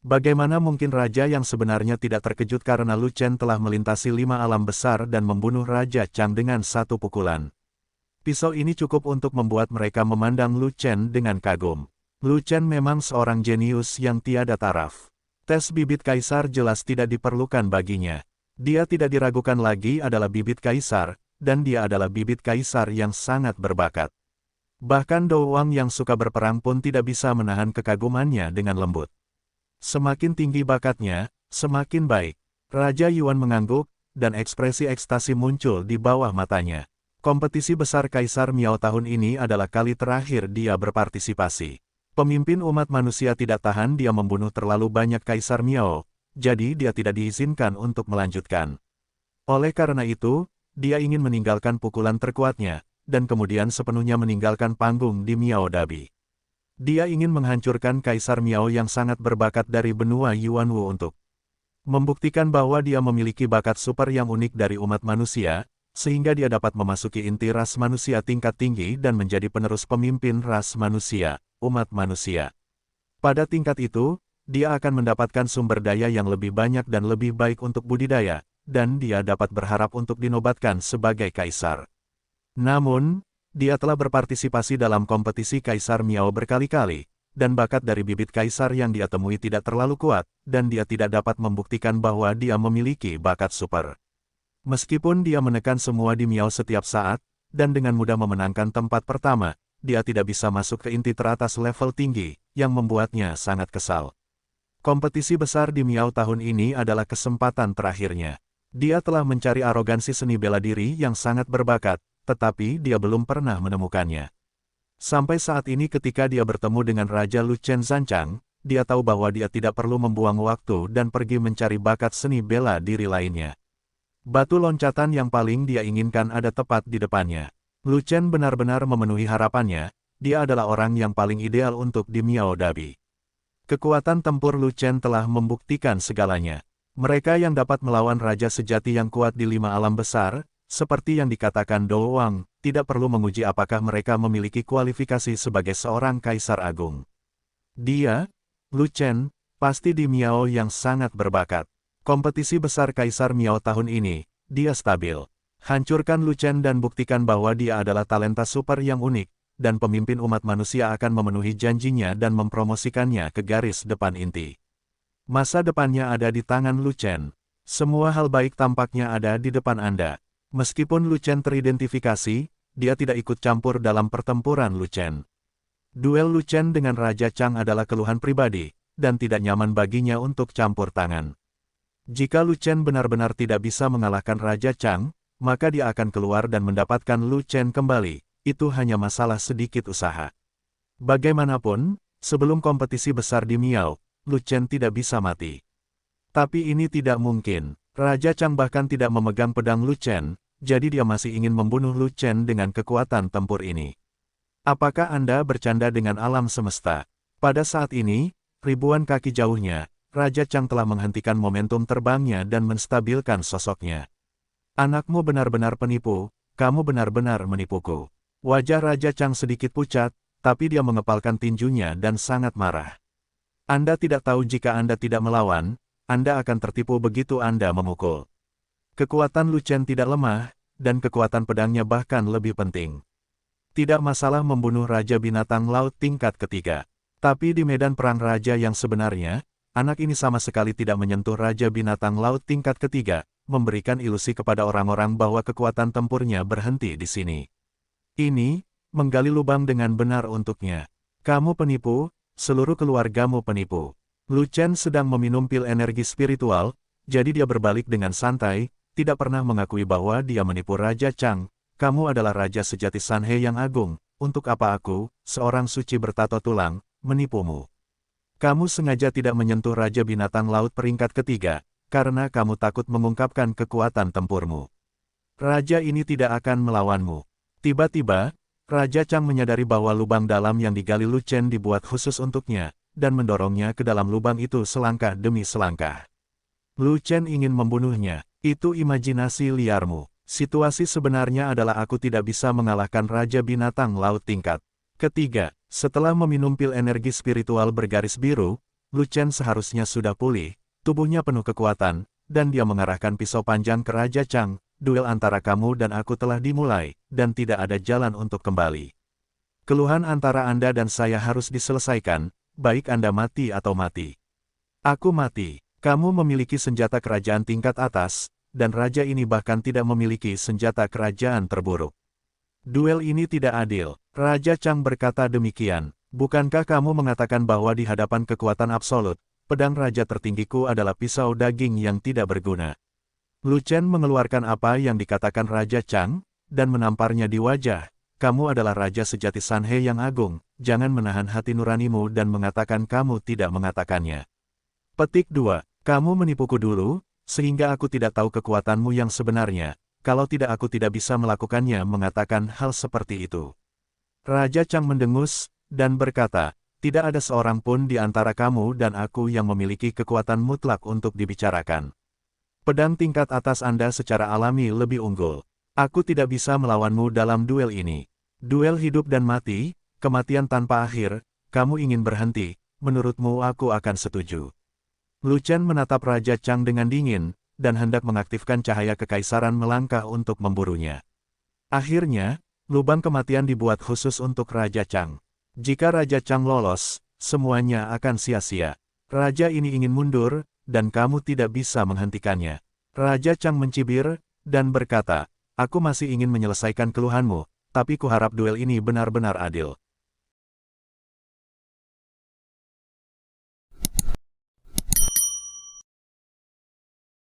Bagaimana mungkin raja yang sebenarnya tidak terkejut karena Lu Chen telah melintasi 5 alam besar dan membunuh Raja Chang dengan 1 pukulan? Pisau ini cukup untuk membuat mereka memandang Lu Chen dengan kagum. Lu Chen memang seorang jenius yang tiada taraf. Tes bibit kaisar jelas tidak diperlukan baginya. Dia tidak diragukan lagi adalah bibit kaisar, dan dia adalah bibit kaisar yang sangat berbakat. Bahkan Do Wang yang suka berperang pun tidak bisa menahan kekagumannya dengan lembut. Semakin tinggi bakatnya, semakin baik. Raja Yuan mengangguk, dan ekspresi ekstasi muncul di bawah matanya. Kompetisi besar Kaisar Miao tahun ini adalah kali terakhir dia berpartisipasi. Pemimpin umat manusia tidak tahan dia membunuh terlalu banyak Kaisar Miao, jadi dia tidak diizinkan untuk melanjutkan. Oleh karena itu, dia ingin meninggalkan pukulan terkuatnya, dan kemudian sepenuhnya meninggalkan panggung di Miao Dabi. Dia ingin menghancurkan Kaisar Miao yang sangat berbakat dari benua Yuanwu untuk membuktikan bahwa dia memiliki bakat super yang unik dari umat manusia, sehingga dia dapat memasuki inti ras manusia tingkat tinggi dan menjadi penerus pemimpin ras manusia, umat manusia. Pada tingkat itu, dia akan mendapatkan sumber daya yang lebih banyak dan lebih baik untuk budidaya, dan dia dapat berharap untuk dinobatkan sebagai kaisar. Namun, dia telah berpartisipasi dalam kompetisi Kaisar Miao berkali-kali, dan bakat dari bibit kaisar yang dia temui tidak terlalu kuat, dan dia tidak dapat membuktikan bahwa dia memiliki bakat super. Meskipun dia menekan semua di Miao setiap saat, dan dengan mudah memenangkan tempat pertama, dia tidak bisa masuk ke inti teratas level tinggi, yang membuatnya sangat kesal. Kompetisi besar di Miao tahun ini adalah kesempatan terakhirnya. Dia telah mencari arogansi seni bela diri yang sangat berbakat, tetapi dia belum pernah menemukannya. Sampai saat ini ketika dia bertemu dengan Raja Lu Chen Zanchang, dia tahu bahwa dia tidak perlu membuang waktu dan pergi mencari bakat seni bela diri lainnya. Batu loncatan yang paling dia inginkan ada tepat di depannya. Lu Chen benar-benar memenuhi harapannya, dia adalah orang yang paling ideal untuk di Miao Dabi. Kekuatan tempur Lu Chen telah membuktikan segalanya. Mereka yang dapat melawan raja sejati yang kuat di 5 alam besar, seperti yang dikatakan Do Wang, tidak perlu menguji apakah mereka memiliki kualifikasi sebagai seorang kaisar agung. Dia, Lu Chen, pasti di Miao yang sangat berbakat. Kompetisi besar Kaisar Miao tahun ini, dia stabil. Hancurkan Lu Chen dan buktikan bahwa dia adalah talenta super yang unik, dan pemimpin umat manusia akan memenuhi janjinya dan mempromosikannya ke garis depan inti. Masa depannya ada di tangan Lu Chen. Semua hal baik tampaknya ada di depan Anda. Meskipun Lu Chen teridentifikasi, dia tidak ikut campur dalam pertempuran Lu Chen. Duel Lu Chen dengan Raja Chang adalah keluhan pribadi, dan tidak nyaman baginya untuk campur tangan. Jika Lu Chen benar-benar tidak bisa mengalahkan Raja Chang, maka dia akan keluar dan mendapatkan Lu Chen kembali. Itu hanya masalah sedikit usaha. Bagaimanapun, sebelum kompetisi besar di Miao, Lu Chen tidak bisa mati. Tapi ini tidak mungkin. Raja Chang bahkan tidak memegang pedang Lu Chen, jadi dia masih ingin membunuh Lu Chen dengan kekuatan tempur ini. Apakah Anda bercanda dengan alam semesta? Pada saat ini, ribuan kaki jauhnya, Raja Chang telah menghentikan momentum terbangnya dan menstabilkan sosoknya. Anakmu benar-benar penipu, kamu benar-benar menipuku. Wajah Raja Chang sedikit pucat, tapi dia mengepalkan tinjunya dan sangat marah. Anda tidak tahu jika Anda tidak melawan, Anda akan tertipu begitu Anda memukul. Kekuatan Lu Chen tidak lemah, dan kekuatan pedangnya bahkan lebih penting. Tidak masalah membunuh Raja Binatang Laut tingkat ketiga. Tapi di medan perang raja yang sebenarnya, anak ini sama sekali tidak menyentuh Raja Binatang Laut tingkat ketiga, memberikan ilusi kepada orang-orang bahwa kekuatan tempurnya berhenti di sini. Ini, menggali lubang dengan benar untuknya. Kamu penipu, seluruh keluargamu penipu. Lu Chen sedang meminum pil energi spiritual, jadi dia berbalik dengan santai, tidak pernah mengakui bahwa dia menipu Raja Chang. Kamu adalah Raja sejati Sanhe yang agung, untuk apa aku, seorang suci bertato tulang, menipumu? Kamu sengaja tidak menyentuh Raja Binatang Laut peringkat ketiga, karena kamu takut mengungkapkan kekuatan tempurmu. Raja ini tidak akan melawanmu. Tiba-tiba, Raja Chang menyadari bahwa lubang dalam yang digali Lu Chen dibuat khusus untuknya, dan mendorongnya ke dalam lubang itu selangkah demi selangkah. Lu Chen ingin membunuhnya, itu imajinasi liarmu. Situasi sebenarnya adalah aku tidak bisa mengalahkan Raja Binatang Laut tingkat ketiga. Setelah meminum pil energi spiritual bergaris biru, Lu Chen seharusnya sudah pulih, tubuhnya penuh kekuatan, dan dia mengarahkan pisau panjang ke Raja Chang. Duel antara kamu dan aku telah dimulai, dan tidak ada jalan untuk kembali. Keluhan antara Anda dan saya harus diselesaikan, baik Anda mati atau mati. Aku mati. Kamu memiliki senjata kerajaan tingkat atas, dan raja ini bahkan tidak memiliki senjata kerajaan terburuk. Duel ini tidak adil. Raja Chang berkata demikian. Bukankah kamu mengatakan bahwa di hadapan kekuatan absolut, pedang raja tertinggiku adalah pisau daging yang tidak berguna? Lu Chen mengeluarkan apa yang dikatakan Raja Chang, dan menamparnya di wajah. Kamu adalah raja sejati Sanhe yang agung, jangan menahan hati nuranimu dan mengatakan kamu tidak mengatakannya. Petik 2. Kamu menipuku dulu, sehingga aku tidak tahu kekuatanmu yang sebenarnya. Kalau tidak aku tidak bisa melakukannya mengatakan hal seperti itu. Raja Chang mendengus, dan berkata, tidak ada seorang pun di antara kamu dan aku yang memiliki kekuatan mutlak untuk dibicarakan. Pedang tingkat atas Anda secara alami lebih unggul. Aku tidak bisa melawanmu dalam duel ini. Duel hidup dan mati, kematian tanpa akhir, kamu ingin berhenti, menurutmu aku akan setuju. Lu Chen menatap Raja Chang dengan dingin, dan hendak mengaktifkan cahaya kekaisaran melangkah untuk memburunya. Akhirnya, lubang kematian dibuat khusus untuk Raja Chang. Jika Raja Chang lolos, semuanya akan sia-sia. Raja ini ingin mundur, dan kamu tidak bisa menghentikannya. Raja Chang mencibir, dan berkata, aku masih ingin menyelesaikan keluhanmu, tapi kuharap duel ini benar-benar adil.